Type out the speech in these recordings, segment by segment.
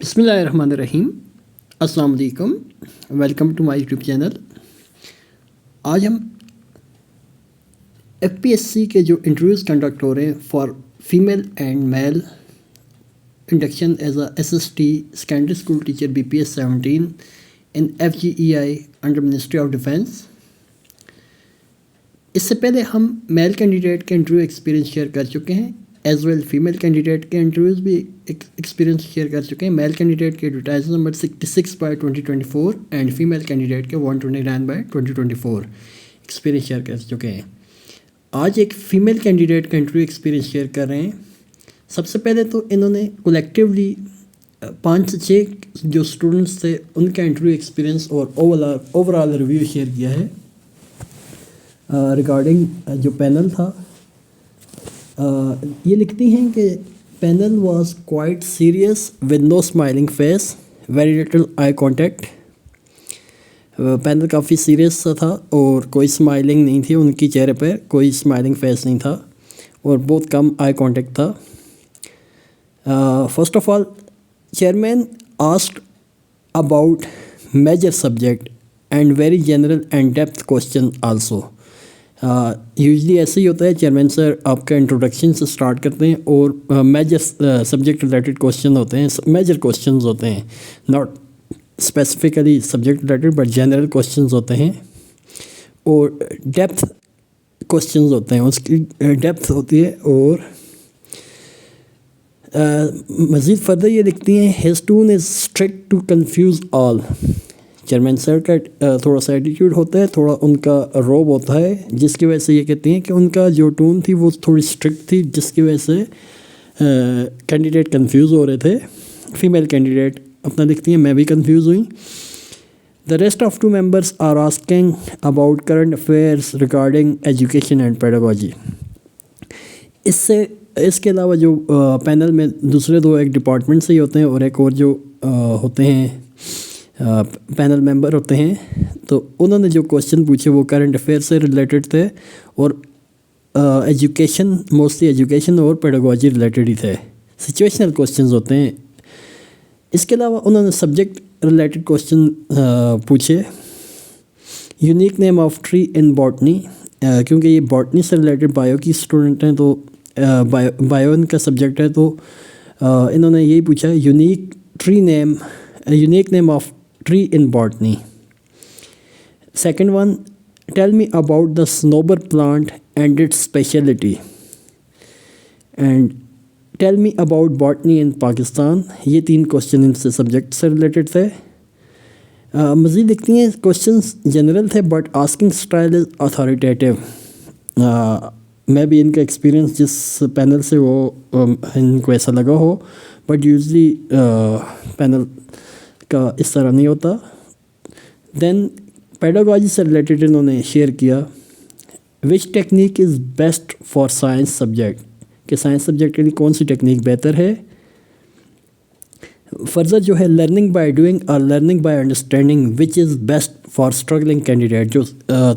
بسم اللہ الرحمن الرحیم. السلام علیکم. Welcome to my YouTube channel. آج ہم ایف پی ایس سی کے جو انٹرویوز کنڈکٹ ہو رہے ہیں for female and male induction as a S S T secondary school teacher B P S 17 in F G E I under ministry of defence. اس سے پہلے ہم male candidate کے انٹرویو ایکسپیرینس شیئر کر چکے ہیں ایز ویل فیمیل کینڈیڈیٹ کے interviews بھی ایکسپیرینس شیئر کر چکے ہیں. میل کینڈیڈیٹ کے advertise number 66/2024 and female candidate کے 129/2024 ایکسپیرینس شیئر کر چکے ہیں. آج ایک فیمیل کینڈیڈیٹ کا انٹرویو ایکسپیرینس شیئر کر رہے ہیں. سب سے پہلے تو انہوں نے کولیکٹیولی 5 سے 6 جو اسٹوڈنٹس تھے ان کا انٹرویو ایکسپیرینس اور اوور آل ریویو شیئر کیا ہے ریگارڈنگ جو پینل تھا. یہ لکھتی ہیں کہ panel was quite serious with no smiling face very little eye contact. Panel کافی سیریس سا تھا اور کوئی اسمائلنگ نہیں تھی ان کی چہرے پہ, کوئی اسمائلنگ فیس نہیں تھا اور بہت کم آئی کانٹیکٹ تھا. First of all chairman asked about major subject and very general and depth question also. Usually ایسے ہی ہوتا ہے, چیئرمین سر آپ کا انٹروڈکشن سے اسٹارٹ کرتے ہیں اور میجر سبجیکٹ ریلیٹڈ کوشچن ہوتے ہیں, میجر کوشچنز ہوتے ہیں, not specifically subject related but general questions ہوتے ہیں اور ڈیپتھ کوشچنز ہوتے ہیں, اس کی ڈیپتھ ہوتی ہے. اور مزید فردر یہ لکھتی ہیں his tone is strict to confuse all. Chairman sir کا تھوڑا سا ایٹیٹیوڈ ہوتا ہے, تھوڑا ان کا روب ہوتا ہے, جس کی وجہ سے یہ کہتی ہیں کہ ان کا جو ٹون تھی وہ تھوڑی اسٹرکٹ تھی, جس کی وجہ سے کینڈیڈیٹ کنفیوز ہو رہے تھے. فیمیل کینڈیڈیٹ اپنا لکھتی ہیں میں بھی کنفیوز ہوئی. The rest of 2 members are asking about current affairs regarding education and pedagogy. اس کے علاوہ جو پینل میں دوسرے 2 ایک ڈپارٹمنٹ سے ہی ہوتے ہیں اور ایک اور جو ہوتے ہیں پینل ممبر ہوتے ہیں, تو انہوں نے جو کوشچن پوچھے وہ کرنٹ افیئر سے ریلیٹڈ تھے اور ایجوکیشن موسٹلی ایجوکیشن اور پیڈاگوجی ریلیٹڈ ہی تھے, سچویشنل کوشچنز ہوتے ہیں. اس کے علاوہ انہوں نے سبجیکٹ ریلیٹڈ کوشچن پوچھے. Unique name of tree in botany, کیونکہ یہ باٹنی سے ریلیٹڈ بایو کی اسٹوڈنٹ ہیں تو بایو ان کا سبجیکٹ ہے, تو انہوں نے یہی پوچھا unique name of tree in botany. Second one, tell me about the snowball plant and its speciality. And tell me about botany in Pakistan. یہ 3 کوشچن ان سے سبجیکٹ سے ریلیٹڈ تھے. مزید لکھتی ہیں کوشچنس جنرل تھے but asking style is authoritative. میں بھی ان کا ایکسپیرینس جس پینل سے وہ ان کو ایسا لگا ہو, بٹ یوزلی پینل کا اس طرح نہیں ہوتا. دین پیڈاگوجی سے ریلیٹڈ انہوں نے شیئر کیا which technique is best for science subject, کہ سائنس سبجیکٹ کے لیے کون سی ٹیکنیک بہتر ہے. فردر جو ہے لرننگ بائی ڈوئنگ اور learning by understanding which is best for struggling candidate, جو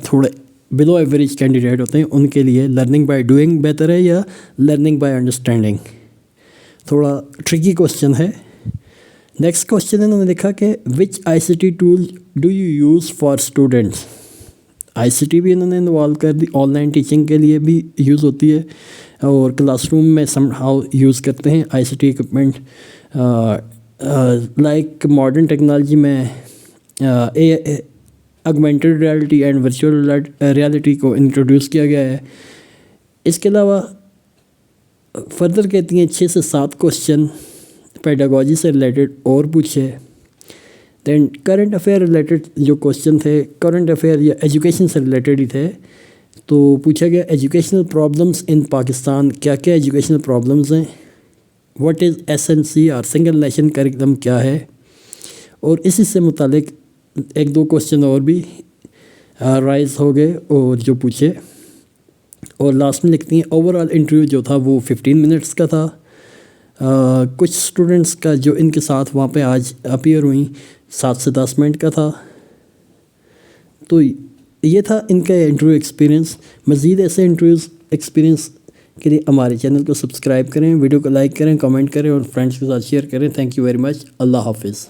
تھوڑے بلو ایوریج کینڈیڈیٹ ہوتے ہیں ان کے لیے لرننگ بائی ڈوئنگ بہتر ہے یا لرننگ بائی انڈرسٹینڈنگ. تھوڑا ٹرکی کوشچن ہے. نیکسٹ کوشچن انہوں نے لکھا کہ which I C T tool do you use for students. I C T بھی انہوں نے انوالو کر دی, آن لائن ٹیچنگ کے لیے بھی یوز ہوتی ہے اور کلاس روم میں سم ہاؤ یوز کرتے ہیں I C T equipment. Like modern technology میں augmented reality and virtual reality کو انٹروڈیوس کیا گیا ہے. اس کے علاوہ فردر کہتی ہیں 6 سے 7 کوشچن پیڈاگوجی سے ریلیٹڈ اور پوچھے. دین کرنٹ افیئر ریلیٹڈ جو کوشچن تھے کرنٹ افیئر یا ایجوکیشن سے ریلیٹڈ ہی تھے, تو پوچھا گیا ایجوکیشنل پرابلمس ان پاکستان, کیا کیا ایجوکیشنل پرابلمس ہیں, what is S N C اور سنگل نیشن کریکلم کیا ہے, اور اسی سے متعلق 1-2 کوشچن اور بھی رائز ہو گئے اور جو پوچھے. اور لاسٹ میں لکھتی ہیں اوور آل انٹرویو جو تھا وہ 15 منٹس کا تھا. کچھ اسٹوڈنٹس کا جو ان کے ساتھ وہاں پہ آج اپیئر ہوئیں 7 سے 10 منٹ کا تھا. تو یہ تھا ان کا انٹرویو ایکسپیرینس. مزید ایسے انٹرویوز ایکسپیرینس کے لیے ہمارے چینل کو سبسکرائب کریں، ویڈیو کو لائک کریں، کمنٹ کریں اور فرینڈس کے ساتھ شیئر کریں۔ Thank you very much. Allah حافظ۔